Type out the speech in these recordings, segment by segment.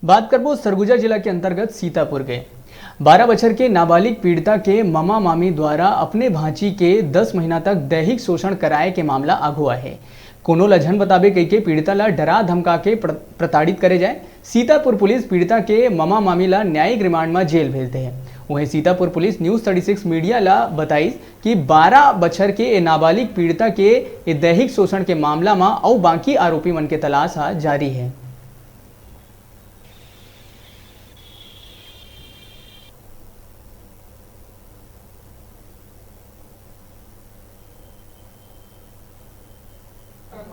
बात करबो सरगुजा जिला के अंतर्गत सीतापुर के 12 बछर के नाबालिग पीड़िता के ममा मामी द्वारा अपने भांची के 10 महीना तक दैहिक शोषण कराए के मामला आगुआ है। कोनो लझन बताबे कई के पीड़िता ला डरा धमका के प्रताड़ित करे जाए। सीतापुर पुलिस पीड़िता के ममा मामी ला न्यायिक रिमांड में जेल भेज दे। वहीं सीतापुर पुलिस न्यूज़ 36 मीडिया ला बताई कि 12 बछर के नाबालिग पीड़िता के दैहिक शोषण के मामला में और बाकी आरोपी मन के तलाश जारी है।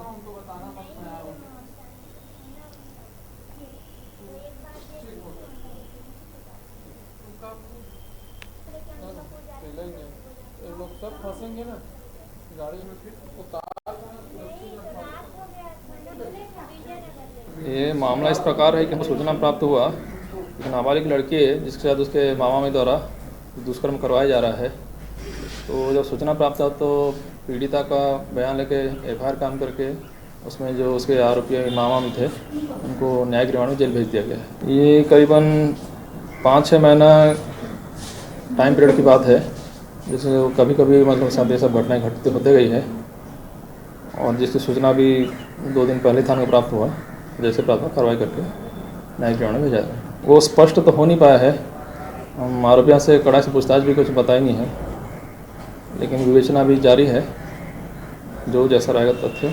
उनको बताना मत मैं आ रहा हूं। ये लोग सब फंसेंगे ना गाड़ी में, फिर उतार। ये मामला इस प्रकार है कि हमें सूचना प्राप्त हुआ कि नाबालिग लड़की है जिसके साथ उसके मामा मामी द्वारा दुष्कर्म करवाया जा रहा है। तो जब सूचना प्राप्त हुआ तो पीड़िता का बयान लेके एफआईआर काम करके उसमें जो उसके आरोपी मामा मामी थे उनको न्यायिक रिमांड में जेल भेज दिया गया। ये करीबन 5-6 महीना टाइम पीरियड की बात है, जिसमें कभी कभी मतलब साथ ये सब घटनाएँ घटते होते गई है और जिसकी सूचना भी 2 दिन पहले थाने को प्राप्त हुआ। जैसे प्राप्त हुआ कार्रवाई करके न्यायिक रिमांड में भेजा है। वो स्पष्ट तो हो नहीं पाया है, हम आरोपियों से कड़ाई से पूछताछ भी कुछ बताई नहीं है, लेकिन विवेचना भी जारी है। जो जैसा रहेगा तथ्य